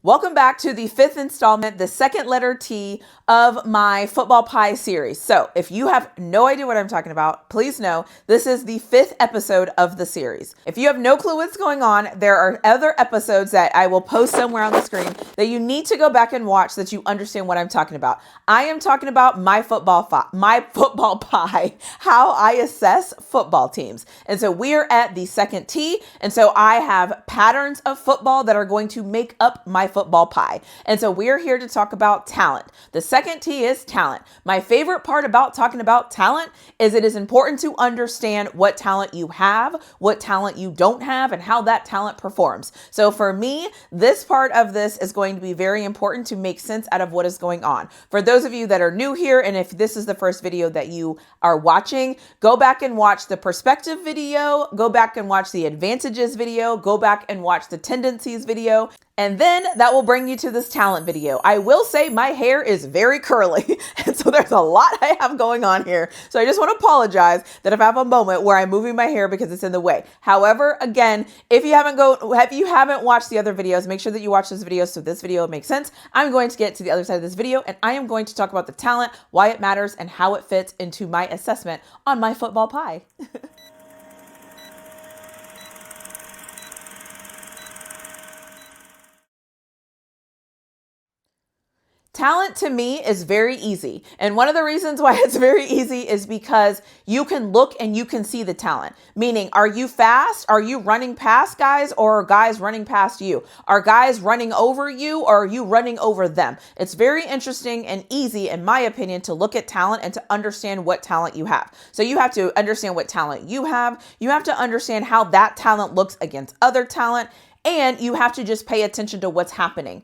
Welcome back to the fifth installment, the second letter T of my football pie series. So if you have no idea what I'm talking about, please know this is the fifth episode of the series. If you have no clue what's going on, there are other episodes that I will post somewhere on the screen that you need to go back and watch so that you understand what I'm talking about. I am talking about my football pie, how I assess football teams. And so we are at the second T. And so I have patterns of football that are going to make up my football pie. And so we're here to talk about talent. The second T is talent. My favorite part about talking about talent is it is important to understand what talent you have, what talent you don't have, and how that talent performs. So for me, this part of this is going to be very important to make sense out of what is going on. For those of you that are new here, and if this is the first video that you are watching, go back and watch the perspective video, go back and watch the advantages video, go back and watch the tendencies video. And then that will bring you to this talent video. I will say my hair is very curly. And so there's a lot I have going on here. So I just want to apologize that if I have a moment where I'm moving my hair because it's in the way. However, again, if you haven't watched the other videos, make sure that you watch this video so this video makes sense. I'm going to get to the other side of this video and I am going to talk about the talent, why it matters, and how it fits into my assessment on my football pie. Talent to me is very easy. And one of the reasons why it's very easy is because you can look and you can see the talent. Meaning, are you fast? Are you running past guys, or are guys running past you? Are guys running over you, or are you running over them? It's very interesting and easy, in my opinion, to look at talent and to understand what talent you have. So you have to understand what talent you have. You have to understand how that talent looks against other talent. And you have to just pay attention to what's happening.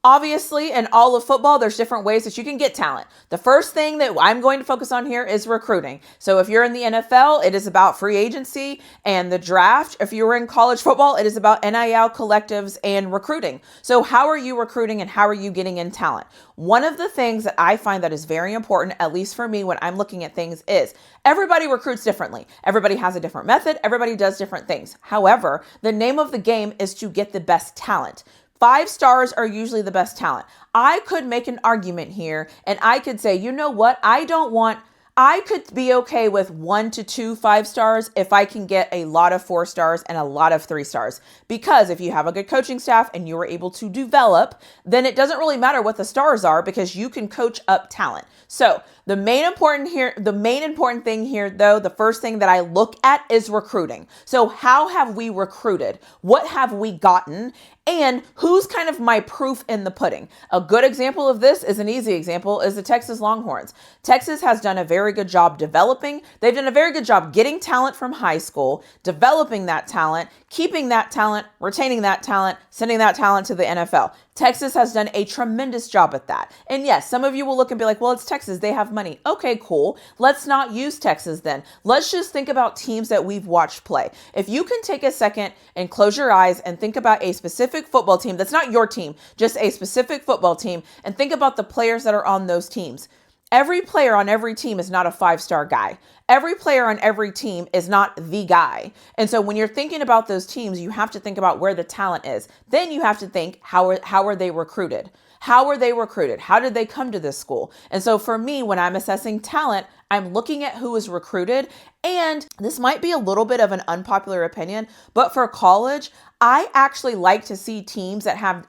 Obviously, in all of football, there's different ways that you can get talent. The first thing that I'm going to focus on here is recruiting. So if you're in the NFL, it is about free agency and the draft. If you're in college football, it is about NIL collectives and recruiting. So how are you recruiting and how are you getting in talent? One of the things that I find that is very important, at least for me when I'm looking at things, is everybody recruits differently. Everybody has a different method. Everybody does different things. However, the name of the game is to get the best talent. 5 stars are usually the best talent. I could make an argument here and I could say, you know what? I could be okay with 1 to 2 5 stars if I can get a lot of 4 stars and a lot of 3 stars. Because if you have a good coaching staff and you are able to develop, then it doesn't really matter what the stars are because you can coach up talent. So the main important thing here, though, the first thing that I look at is recruiting. So how have we recruited? What have we gotten? And who's kind of my proof in the pudding? A good example of this is an easy example is the Texas Longhorns. Texas has done a very good job developing. They've done a very good job getting talent from high school, developing that talent, keeping that talent, retaining that talent, sending that talent to the NFL. Texas has done a tremendous job at that. And yes, some of you will look and be like, well, it's Texas. They have money. Okay, cool. Let's not use Texas then. Let's just think about teams that we've watched play. If you can take a second and close your eyes and think about a specific football team that's not your team, just a specific football team, and think about the players that are on those teams. Every player on every team is not a 5-star guy. Every player on every team is not the guy. And so when you're thinking about those teams, you have to think about where the talent is. Then you have to think, how are they recruited? How were they recruited? How did they come to this school? And so for me, when I'm assessing talent, I'm looking at who is recruited. And this might be a little bit of an unpopular opinion, but for college, I actually like to see teams that have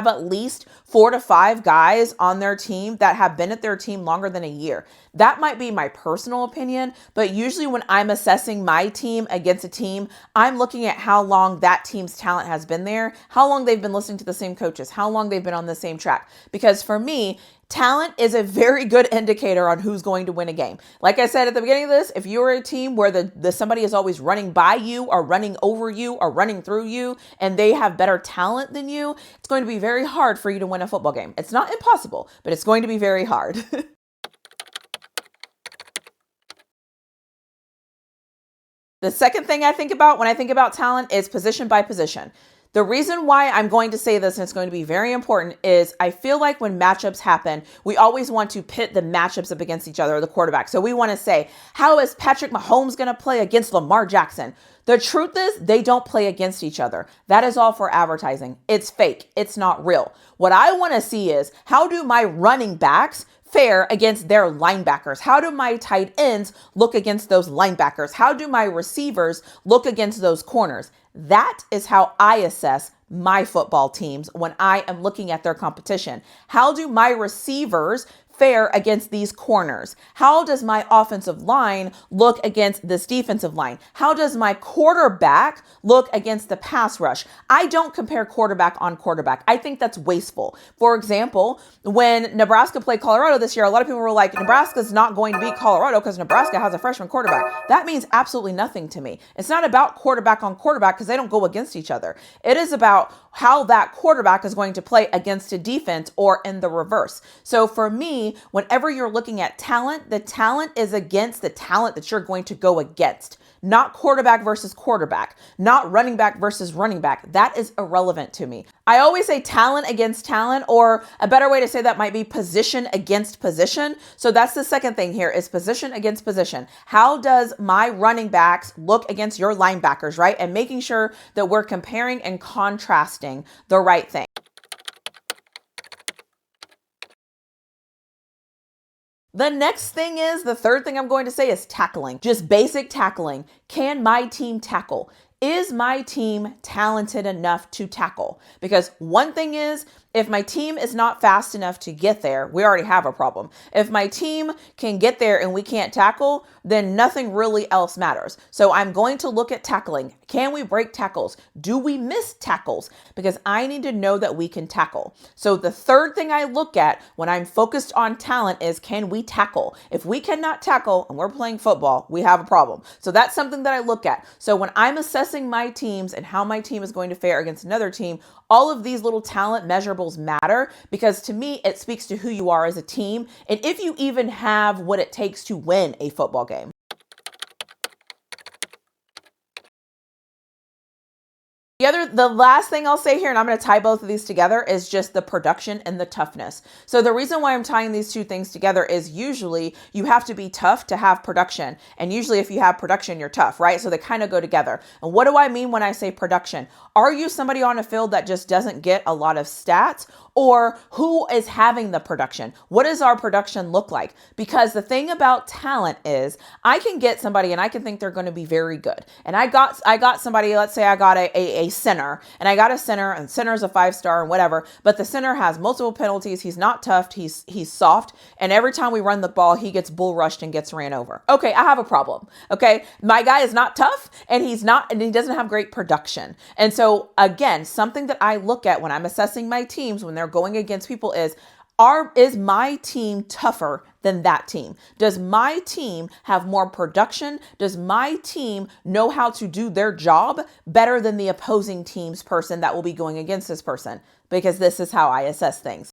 at least 4 to 5 guys on their team that have been at their team longer than a year. That might be my personal opinion, but usually when I'm assessing my team against a team, I'm looking at how long that team's talent has been there, how long they've been listening to the same coaches, how long they've been on the same track. Because for me, talent is a very good indicator on who's going to win a game. Like I said at the beginning of this, if you're a team where the somebody is always running by you or running over you or running through you and they have better talent than you, it's going to be very hard for you to win a football game. It's not impossible, but it's going to be very hard. The second thing I think about when I think about talent is position by position. The reason why I'm going to say this, and it's going to be very important, is I feel like when matchups happen, we always want to pit the matchups up against each other, the quarterback. So we want to say, how is Patrick Mahomes going to play against Lamar Jackson? The truth is, they don't play against each other. That is all for advertising. It's fake. It's not real. What I want to see is, how do my running backs fare against their linebackers? How do my tight ends look against those linebackers? How do my receivers look against those corners? That is how I assess my football teams when I am looking at their competition. How do my receivers fare against these corners? How does my offensive line look against this defensive line? How does my quarterback look against the pass rush? I don't compare quarterback on quarterback. I think that's wasteful. For example, when Nebraska played Colorado this year, a lot of people were like, Nebraska's not going to beat Colorado because Nebraska has a freshman quarterback. That means absolutely nothing to me. It's not about quarterback on quarterback because they don't go against each other. It is about how that quarterback is going to play against a defense or in the reverse. So for me, whenever you're looking at talent, the talent is against the talent that you're going to go against, not quarterback versus quarterback, not running back versus running back. That is irrelevant to me. I always say talent against talent, or a better way to say that might be position against position. So that's the second thing here, is position against position. How does my running backs look against your linebackers, right? And making sure that we're comparing and contrasting the right thing. The next thing is, the third thing I'm going to say is tackling. Just basic tackling. Can my team tackle? Is my team talented enough to tackle? Because one thing is, if my team is not fast enough to get there, we already have a problem. If my team can get there and we can't tackle, then nothing really else matters. So I'm going to look at tackling. Can we break tackles? Do we miss tackles? Because I need to know that we can tackle. So the third thing I look at when I'm focused on talent is, can we tackle? If we cannot tackle and we're playing football, we have a problem. So that's something that I look at. So when I'm assessing my teams and how my team is going to fare against another team, all of these little talent measurables matter, because to me, it speaks to who you are as a team and if you even have what it takes to win a football game. The last thing I'll say here, and I'm going to tie both of these together, is just the production and the toughness. So the reason why I'm tying these two things together is usually you have to be tough to have production. And usually if you have production, you're tough, right? So they kind of go together. And what do I mean when I say production? Are you somebody on a field that just doesn't get a lot of stats? Or who is having the production? What does our production look like? Because the thing about talent is, I can get somebody and I can think they're going to be very good. And I got somebody, let's say I got a center, and I got a center, and center is a 5-star and whatever, but the center has multiple penalties. He's not tough. He's soft. And every time we run the ball, he gets bull rushed and gets ran over. Okay, I have a problem. Okay, my guy is not tough, and he doesn't have great production. And so again, something that I look at when I'm assessing my teams when they're going against people is my team tougher than that team? Does my team have more production? Does my team know how to do their job better than the opposing team's person that will be going against this person? Because this is how I assess things.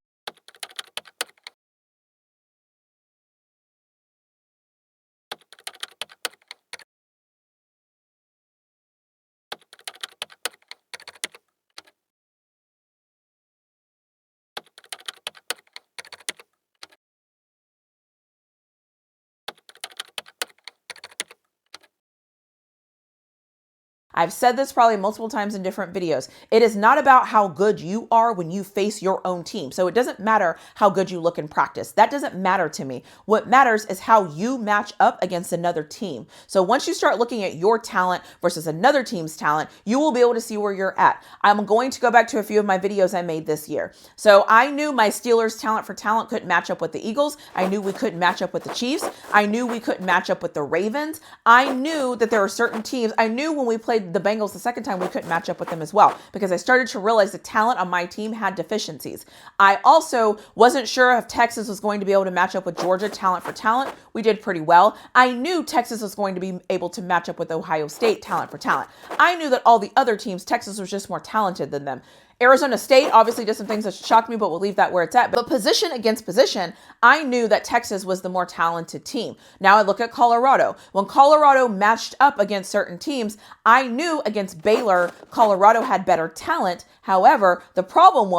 I've said this probably multiple times in different videos. It is not about how good you are when you face your own team. So it doesn't matter how good you look in practice. That doesn't matter to me. What matters is how you match up against another team. So once you start looking at your talent versus another team's talent, you will be able to see where you're at. I'm going to go back to a few of my videos I made this year. So I knew my Steelers talent for talent couldn't match up with the Eagles. I knew we couldn't match up with the Chiefs. I knew we couldn't match up with the Ravens. I knew that there were certain teams. I knew when we played the Bengals the second time, we couldn't match up with them as well, because I started to realize the talent on my team had deficiencies. I also wasn't sure if Texas was going to be able to match up with Georgia talent for talent. We did pretty well. I knew Texas was going to be able to match up with Ohio State talent for talent. I knew that all the other teams, Texas was just more talented than them. Arizona State obviously did some things that shocked me, but we'll leave that where it's at. But position against position, I knew that Texas was the more talented team. Now I look at Colorado. When Colorado matched up against certain teams, I knew against Baylor, Colorado had better talent. However, the problem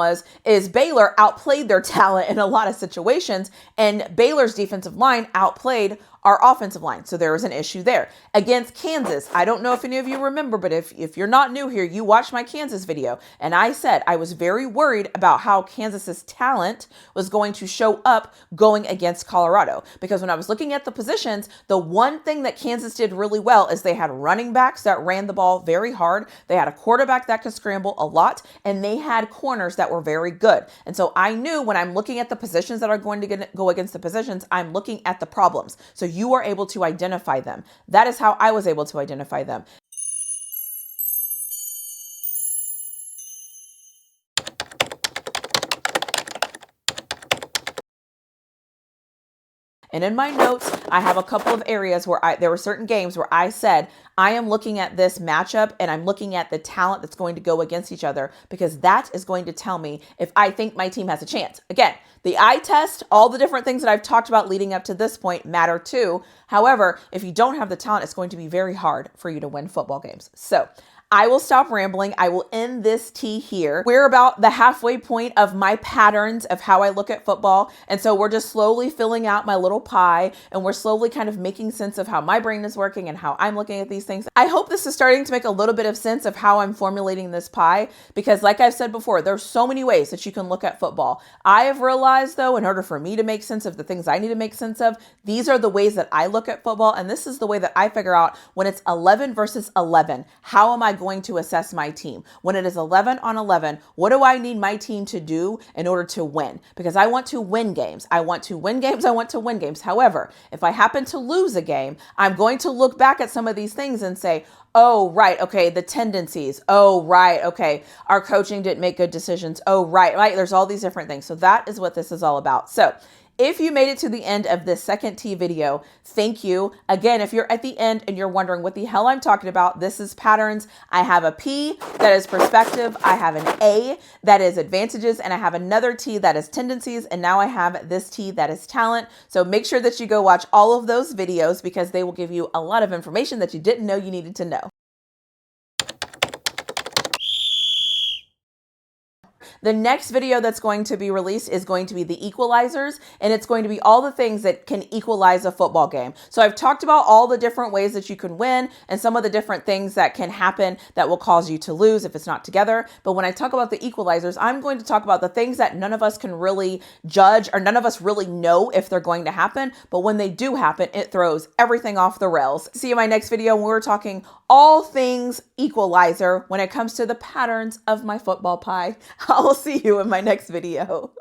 is Baylor outplayed their talent in a lot of situations, and Baylor's defensive line outplayed our offensive line. So there was an issue there. Against Kansas, I don't know if any of you remember, but if you're not new here, you watched my Kansas video, and I said I was very worried about how Kansas's talent was going to show up going against Colorado. Because when I was looking at the positions, the one thing that Kansas did really well is they had running backs that ran the ball very hard. They had a quarterback that could scramble a lot, and they had corners that were very good. And so I knew when I'm looking at the positions that are going to go against the positions, I'm looking at the problems. So you are able to identify them. That is how I was able to identify them. And in my notes, I have a couple of areas where there were certain games where I said, I am looking at this matchup and I'm looking at the talent that's going to go against each other, because that is going to tell me if I think my team has a chance. Again, the eye test, all the different things that I've talked about leading up to this point matter too. However, if you don't have the talent, it's going to be very hard for you to win football games. So I will stop rambling. I will end this tea here. We're about the halfway point of my patterns of how I look at football. And so we're just slowly filling out my little pie, and we're slowly kind of making sense of how my brain is working and how I'm looking at these things. I hope this is starting to make a little bit of sense of how I'm formulating this pie, because like I've said before, there's so many ways that you can look at football. I have realized though, in order for me to make sense of the things I need to make sense of, these are the ways that I look at football. And this is the way that I figure out when it's 11 versus 11, how am I going to assess my team? When it is 11 on 11, what do I need my team to do in order to win? Because I want to win games. I want to win games. I want to win games. However, if I happen to lose a game, I'm going to look back at some of these things and say, oh, right. Okay. The tendencies. Oh, right. Okay. Our coaching didn't make good decisions. Oh, right. Right. There's all these different things. So that is what this is all about. So if you made it to the end of this second T video, thank you. Again, if you're at the end and you're wondering what the hell I'm talking about, this is patterns. I have a P that is perspective. I have an A that is advantages, and I have another T that is tendencies. And now I have this T that is talent. So make sure that you go watch all of those videos, because they will give you a lot of information that you didn't know you needed to know. The next video that's going to be released is going to be the equalizers, and it's going to be all the things that can equalize a football game. So I've talked about all the different ways that you can win and some of the different things that can happen that will cause you to lose if it's not together. But when I talk about the equalizers, I'm going to talk about the things that none of us can really judge, or none of us really know if they're going to happen. But when they do happen, it throws everything off the rails. See you in my next video when we're talking all things equalizer when it comes to the patterns of my football pie. I'll see you in my next video.